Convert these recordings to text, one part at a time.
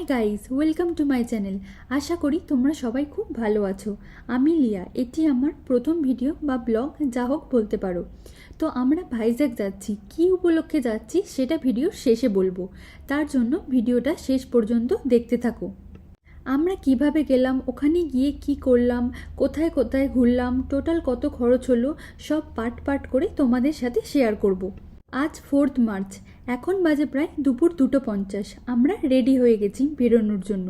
High guys, welcome to my channel. আশা করি তোমরা সবাই খুব ভালো আছো। আমি লিয়া, এটি আমার প্রথম ভিডিও বা ব্লগ যা হোক বলতে পারো। তো আমরা ভাইজ্যাগ যাচ্ছি, কী উপলক্ষে যাচ্ছি সেটা ভিডিওর শেষে বলবো, তার জন্য ভিডিওটা শেষ পর্যন্ত দেখতে থাকো। আমরা কিভাবে গেলাম, ওখানে গিয়ে কি করলাম, কোথায় কোথায় ঘুরলাম, টোটাল কত খরচ হলো, সব পার্ট পার্ট করে তোমাদের সাথে শেয়ার করব। আজ 4 মার্চ, এখন বাজে প্রায় দুপুর 2:50। আমরা রেডি হয়ে গেছি বেরোনোর জন্য।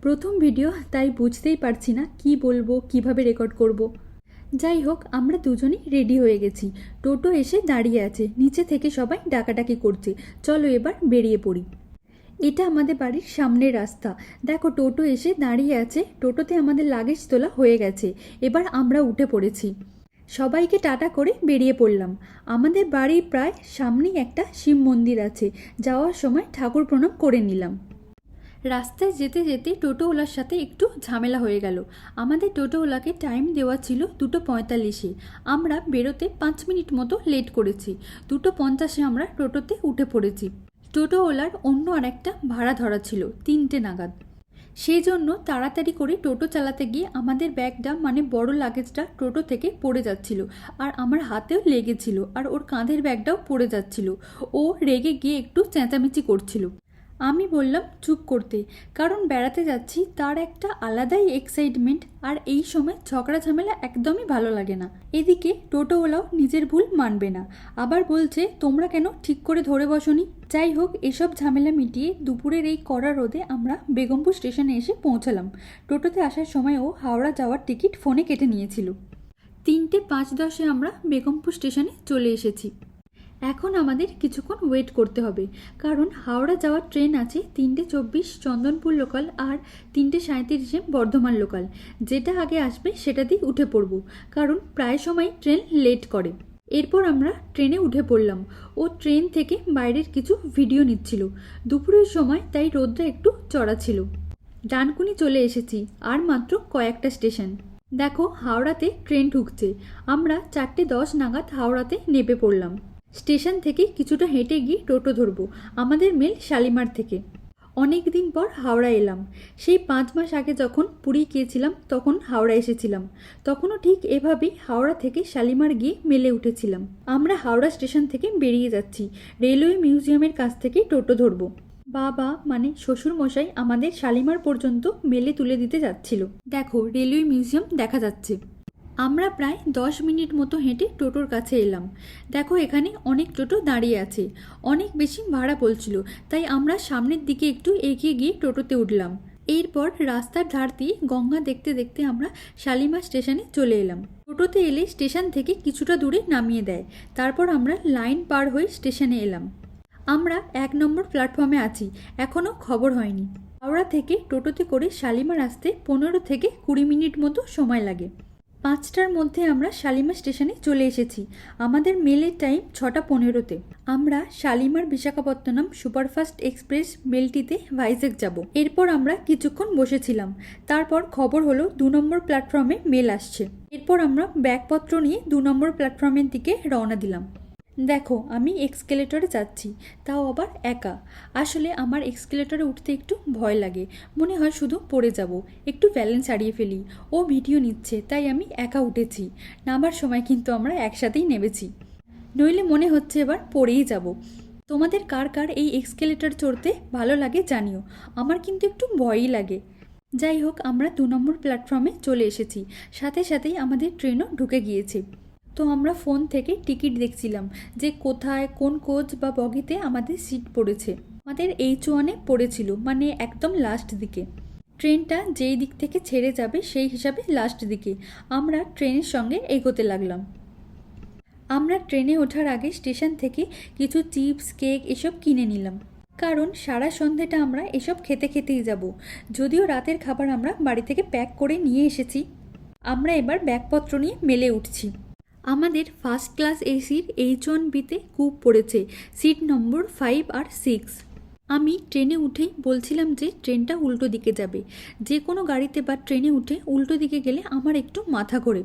প্রথম ভিডিও, তাই বুঝতেই পারছি না কি বলবো, কিভাবে রেকর্ড করব। যাই হোক, আমরা দুজনেই রেডি হয়ে গেছি। টোটো এসে দাঁড়িয়ে আছে, নিচে থেকে সবাই ডাকাডাকি করছে, চলো এবার বেরিয়ে পড়ি। এটা আমাদের বাড়ির সামনের রাস্তা। দেখো, টোটো এসে দাঁড়িয়ে আছে, টোটোতে আমাদের লাগেজ তোলা হয়ে গেছে। এবার আমরা উঠে পড়েছি, সবাইকে টাটা করে বেরিয়ে পড়লাম। আমাদের বাড়ির প্রায় সামনেই একটা শিব মন্দির আছে, যাওয়ার সময় ঠাকুর প্রণাম করে নিলাম। রাস্তায় যেতে যেতে টোটোওয়ালার সাথে একটু ঝামেলা হয়ে গেল। আমাদের টোটোওয়ালাকে টাইম দেওয়া ছিল 2:45-এ, আমরা বেরোতে 5 মিনিট মতো লেট করেছি। 2:50-এ আমরা টোটোতে উঠে পড়েছি। টোটোওয়ালার অন্য আরেকটা ভাড়া ধরা ছিল 3টে নাগাদ। সেই জন্য তাড়াতাড়ি করে টোটো চালাতে গিয়ে আমাদের ব্যাগটা মানে বড় লাগেজটা টোটো থেকে পড়ে যাচ্ছিল, আর আমার হাতেও লেগেছিল, আর ওর কাঁধের ব্যাগটাও পড়ে যাচ্ছিল। ও রেগে গিয়ে একটু চেঁচামেচি করছিল। আমি বললাম চুপ করতে, কারণ বেড়াতে যাচ্ছি, তার একটা আলাদাই এক্সাইটমেন্ট, আর এই সময় ঝগড়া ঝামেলা একদমই ভালো লাগে না। এদিকে টোটোওয়ালাও নিজের ভুল মানবে না, আবার বলছে তোমরা কেন ঠিক করে ধরে বসনি। যাই হোক, এসব ঝামেলা মিটিয়ে দুপুরের এই কড়া রোদে আমরা বেগমপুর স্টেশনে এসে পৌঁছালাম। টোটোতে আসার সময় ও হাওড়া যাওয়ার টিকিট ফোনে কেটে নিয়েছিল। 3:05-10 আমরা বেগমপুর স্টেশনে চলে এসেছি। এখন আমাদের কিছুক্ষণ ওয়েট করতে হবে, কারণ হাওড়া যাওয়ার ট্রেন আছে 3:24 চন্দনপুর লোকাল আর 3:37-এ বর্ধমান লোকাল। যেটা আগে আসবে সেটা দিয়ে উঠে পড়ব, কারণ প্রায় সময় ট্রেন লেট করে। এরপর আমরা ট্রেনে উঠে পড়লাম। ও ট্রেন থেকে বাইরের কিছু ভিডিও নিচ্ছিল। দুপুরের সময়, তাই রোদটা একটু চড়া ছিল। ডানকুনি চলে এসেছি, আর মাত্র কয়েকটা স্টেশন। দেখো, হাওড়াতে ট্রেন ঢুকছে। আমরা 4:10 নাগাদ হাওড়াতে নেমে পড়লাম। স্টেশন থেকে কিছুটা হেঁটে গিয়ে টোটো ধরবো। আমাদের মেল শালিমার থেকে। অনেক দিন পর হাওড়া এলাম। সেই 5 মাস আগে যখন পুরী গিয়েছিলাম তখন হাওড়া এসেছিলাম। তখনও ঠিক এভাবেই হাওড়া থেকে শালিমার গিয়ে মেলে উঠেছিলাম। আমরা হাওড়া স্টেশন থেকে বেরিয়ে যাচ্ছি। রেলওয়ে মিউজিয়ামের কাছ থেকে টোটো ধরবো। বাবা মানে শ্বশুর মশাই আমাদের শালিমার পর্যন্ত মেলে তুলে দিতে যাচ্ছিল। দেখো, রেলওয়ে মিউজিয়াম দেখা যাচ্ছে। আমরা প্রায় 10 মিনিট মতো হেঁটে টোটোর কাছে এলাম। দেখো, এখানে অনেক টোটো দাঁড়িয়ে আছে, অনেক বেশি ভাড়া বলছিল, তাই আমরা সামনের দিকে একটু এগিয়ে গিয়ে টোটোতে উঠলাম। এরপর রাস্তার ধার দিয়ে গঙ্গা দেখতে দেখতে আমরা শালিমার স্টেশনে চলে এলাম। টোটোতে এলে স্টেশন থেকে কিছুটা দূরে নামিয়ে দেয়, তারপর আমরা লাইন পার হয়ে স্টেশনে এলাম। আমরা 1 নম্বর প্ল্যাটফর্মে আছি, এখনও খবর হয়নি। হাওড়া থেকে টোটোতে করে শালিমার আসতে 15 থেকে 20 মিনিট মতো সময় লাগে। 5টার মধ্যে আমরা শালিমার স্টেশনে চলে এসেছি। আমাদের মেলের টাইম 6:15-তে। আমরা শালিমার বিশাখাপত্তনম সুপারফাস্ট এক্সপ্রেস মেলটিতে ভাইজ্যাগ যাব। এরপর আমরা কিছুক্ষণ বসেছিলাম। তারপর খবর হলো 2 নম্বর প্ল্যাটফর্মে মেল আসছে। এরপর আমরা ব্যাগপত্র নিয়ে 2 নম্বর প্ল্যাটফর্মের দিকে রওনা দিলাম। দেখো, আমি এক্সকেলেটরে যাচ্ছি, তাও আবার একা। আসলে আমার এক্সকেলেটরে উঠতে একটু ভয় লাগে, মনে হয় শুধু পড়ে যাব, একটু ব্যালেন্স হারিয়ে ফেলি। ও ভিডিও নিচ্ছে, তাই আমি একা উঠেছি। নামার সময় কিন্তু আমরা একসাথেই নেমেছি, নইলে মনে হচ্ছে এবার পড়েই যাব। তোমাদের কার কার এই এক্সকেলেটর চড়তে ভালো লাগে জানিও, আমার কিন্তু একটু ভয়ই লাগে। যাই হোক, আমরা 2 নম্বর প্ল্যাটফর্মে চলে এসেছি। সাথে সাথেই আমাদের ট্রেনও ঢুকে গিয়েছে। তো আমরা ফোন থেকে টিকিট দেখছিলাম যে কোথায় কোন কোচ বা বগিতে আমাদের সিট পড়েছে। আমাদের H1-এ পড়েছিল, মানে একদম লাস্ট দিকে। ট্রেনটা যেই দিক থেকে ছেড়ে যাবে সেই হিসাবে লাস্ট দিকে। আমরা ট্রেনের সঙ্গে এগোতে লাগলাম। আমরা ট্রেনে ওঠার আগে স্টেশন থেকে কিছু চিপস, কেক এসব কিনে নিলাম, কারণ সারা সন্ধ্যেটা আমরা এসব খেতে খেতেই যাব। যদিও রাতের খাবার আমরা বাড়ি থেকে প্যাক করে নিয়ে এসেছি। আমরা এবার ব্যাগপত্র নিয়ে মেলে উঠছি। আমাদের ফার্স্ট ক্লাস এসির H1B-তে কূপ পড়েছে, সিট নম্বর 5 আর 6। আমি ট্রেনে উঠেই বলছিলাম যে ট্রেনটা উল্টো দিকে যাবে। যে কোনো গাড়িতে বা ট্রেনে উঠে উল্টো দিকে গেলে আমার একটু মাথা ঘোরে।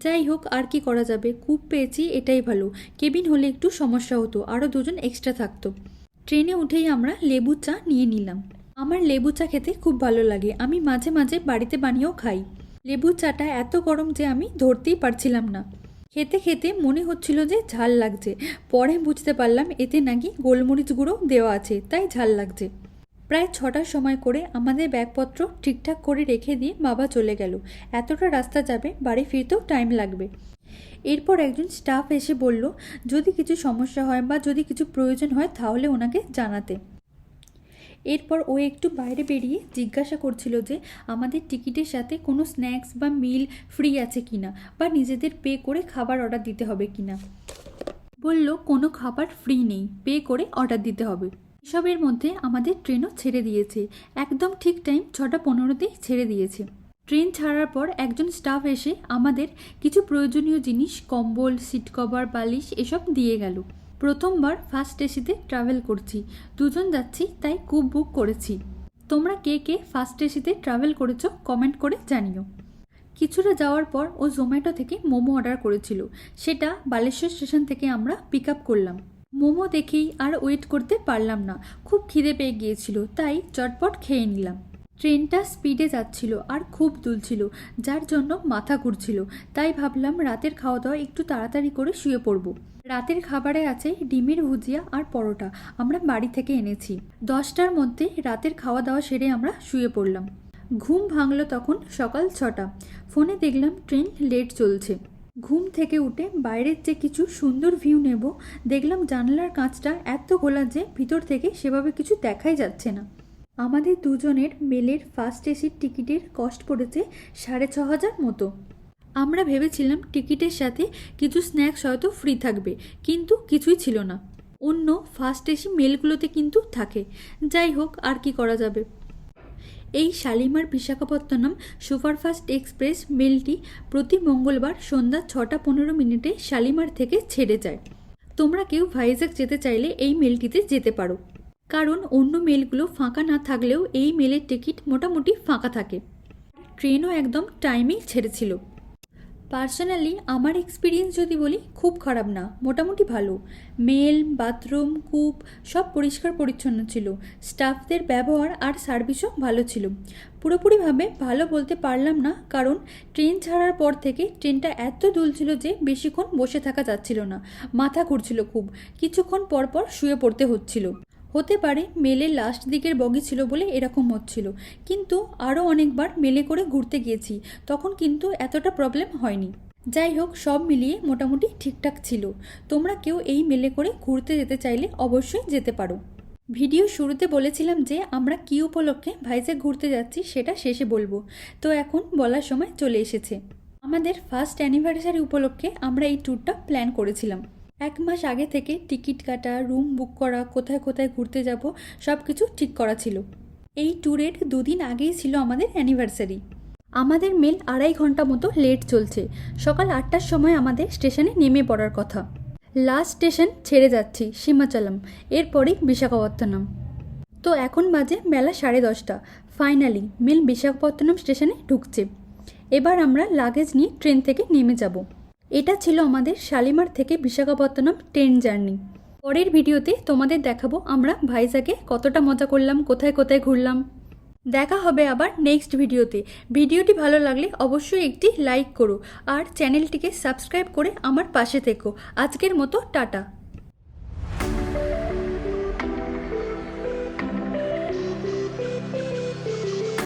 যাই হোক, আর কি করা যাবে, কূপ পেয়েছি এটাই ভালো। কেবিন হলে একটু সমস্যা হতো, আরও 2জন এক্সট্রা থাকতো। ট্রেনে উঠেই আমরা লেবু চা নিয়ে নিলাম। আমার লেবু চা খেতে খুব ভালো লাগে, আমি মাঝে মাঝে বাড়িতে বানিয়েও খাই। লেবু চাটা এত গরম যে আমি ধরতেই পারছিলাম না। খেতে খেতে মনে হচ্ছিল যে ঝাল লাগছে, পরে বুঝতে পারলাম এতে নাকি গোলমরিচ গুঁড়ো দেওয়া আছে, তাই ঝাল লাগছে। প্রায় 6টার সময় করে আমাদের ব্যাগপত্র ঠিকঠাক করে রেখে দিয়ে বাবা চলে গেল। এতটা রাস্তা যাবে, বাড়ি ফিরতেও টাইম লাগবে। এরপর একজন স্টাফ এসে বলল যদি কিছু সমস্যা হয় বা যদি কিছু প্রয়োজন হয় তাহলে ওনাকে জানাতে। এরপর ও একটু বাইরে বেরিয়ে জিজ্ঞাসা করছিল যে আমাদের টিকিটের সাথে কোনো স্ন্যাক্স বা মিল ফ্রি আছে কিনা, বা নিজেদের পে করে খাবার অর্ডার দিতে হবে কিনা। বলল কোনো খাবার ফ্রি নেই, পে করে অর্ডার দিতে হবে। এসবের মধ্যে আমাদের ট্রেনও ছেড়ে দিয়েছে, একদম ঠিক টাইম 6:15তেই ছেড়ে দিয়েছে। ট্রেন ছাড়ার পর একজন স্টাফ এসে আমাদের কিছু প্রয়োজনীয় জিনিস, কম্বল, সিট কভার, বালিশ এসব দিয়ে গেল। প্রথমবার ফার্স্ট এসিতে ট্রাভেল করছি, দুজন যাচ্ছি, তাই কুপ বুক করেছি। তোমরা কে কে ফার্স্ট এসিতে ট্রাভেল করেছো কমেন্ট করে জানিও। কিছুটা যাওয়ার পর ও জোম্যাটো থেকে মোমো অর্ডার করেছিল, সেটা বালেশ্বর স্টেশন থেকে আমরা পিক আপ করলাম। মোমো দেখেই আর ওয়েট করতে পারলাম না, খুব খিদে পেয়ে গিয়েছিল, তাই চটপট খেয়ে নিলাম। ট্রেনটা স্পিডে যাচ্ছিল আর খুব দুলছিল, যার জন্য মাথা ঘুরছিল, তাই ভাবলাম রাতের খাওয়া দাওয়া একটু তাড়াতাড়ি করে শুয়ে পড়ব। রাতের খাবারে আছে ডিমের ভুজিয়া আর পরোটা, আমরা বাড়ি থেকে এনেছি। 10টার মধ্যে রাতের খাওয়া দাওয়া সেরে আমরা শুয়ে পড়লাম। ঘুম ভাঙল তখন সকাল 6টা। ফোনে দেখলাম ট্রেন লেট চলছে। ঘুম থেকে উঠে বাইরের যে কিছু সুন্দর ভিউ নেব, দেখলাম জানলার কাঁচটা এত ঘোলা যে ভিতর থেকে সেভাবে কিছু দেখাই যাচ্ছে না। আমাদের দুজনের মেলের ফার্স্ট এসির টিকিটের কস্ট পড়েছে 6,500 মতো। আমরা ভেবেছিলাম টিকিটের সাথে কিছু স্ন্যাক্স হয়তো ফ্রি থাকবে, কিন্তু কিছুই ছিল না। অন্য ফার্স্ট এসি মেলগুলোতে কিন্তু থাকে। যাই হোক, আর কি করা যাবে। এই শালিমার বিশাখাপত্তনম সুপারফাস্ট এক্সপ্রেস মেলটি প্রতি মঙ্গলবার সন্ধ্যা 6:15 শালিমার থেকে ছেড়ে যায়। তোমরা কেউ ভাইজ্যাক যেতে চাইলে এই মেলটিতে যেতে পারো, কারণ অন্য মেলগুলো ফাঁকা না থাকলেও এই মেলের টিকিট মোটামুটি ফাঁকা থাকে। ট্রেনও একদম টাইমেই ছেড়েছিল। পার্সোনালি আমার এক্সপিরিয়েন্স যদি বলি, খুব খারাপ না, মোটামুটি ভালো। মেল, বাথরুম, কূপ সব পরিষ্কার পরিচ্ছন্ন ছিল। স্টাফদের ব্যবহার আর সার্ভিসও ভালো ছিল। পুরোপুরিভাবে ভালো বলতে পারলাম না, কারণ ট্রেন ছাড়ার পর থেকে ট্রেনটা এত দুলছিল যে বেশিক্ষণ বসে থাকা যাচ্ছিল না, মাথা ঘুরছিল খুব, কিছুক্ষণ পর পর শুয়ে পড়তে হচ্ছিল। হতে পারে মেলের লাস্ট দিকের বগি ছিল বলে এরকম হচ্ছিল, কিন্তু আরও অনেকবার মেলে করে ঘুরতে গিয়েছি, তখন কিন্তু এতটা প্রবলেম হয়নি। যাই হোক, সব মিলিয়ে মোটামুটি ঠিকঠাক ছিল। তোমরা কেউ এই মেলে করে ঘুরতে যেতে চাইলে অবশ্যই যেতে পারো। ভিডিও শুরুতে বলেছিলাম যে আমরা কী উপলক্ষে ভাইজ্যাক ঘুরতে যাচ্ছি সেটা শেষে বলবো, তো এখন বলার সময় চলে এসেছে। আমাদের ফার্স্ট অ্যানিভার্সারি উপলক্ষে আমরা এই ট্যুরটা প্ল্যান করেছিলাম। 1 মাস আগে থেকে টিকিট কাটা, রুম বুক করা, কোথায় কোথায় ঘুরতে যাব সব কিছু ঠিক করা ছিল। এই ট্যুরের 2 দিন আগেই ছিল আমাদের অ্যানিভার্সারি। আমাদের মেল 2.5 ঘন্টা মতো লেট চলছে। সকাল 8টার সময় আমাদের স্টেশনে নেমে পড়ার কথা। লাস্ট স্টেশন ছেড়ে যাচ্ছি সীমাচলম, এরপরই বিশাখাপত্তনম। তো এখন বাজে বেলা 10:30। ফাইনালি মেল বিশাখাপত্তনম স্টেশনে ঢুকছে। এবার আমরা লাগেজ নিয়ে ট্রেন থেকে নেমে যাব। এটা ছিল আমাদের শালিমার থেকে বিশাখাপত্তনম ট্রেন জার্নি। পরের ভিডিওতে তোমাদের দেখাবো আমরা ভাইজ্যাকে কতটা মজা করলাম, কোথায় কোথায় ঘুরলাম। দেখা হবে আবার নেক্সট ভিডিওতে। ভিডিওটি ভালো লাগলে অবশ্যই একটি লাইক করো আর চ্যানেলটিকে সাবস্ক্রাইব করে আমার পাশে থেকো। আজকের মতো টাটা।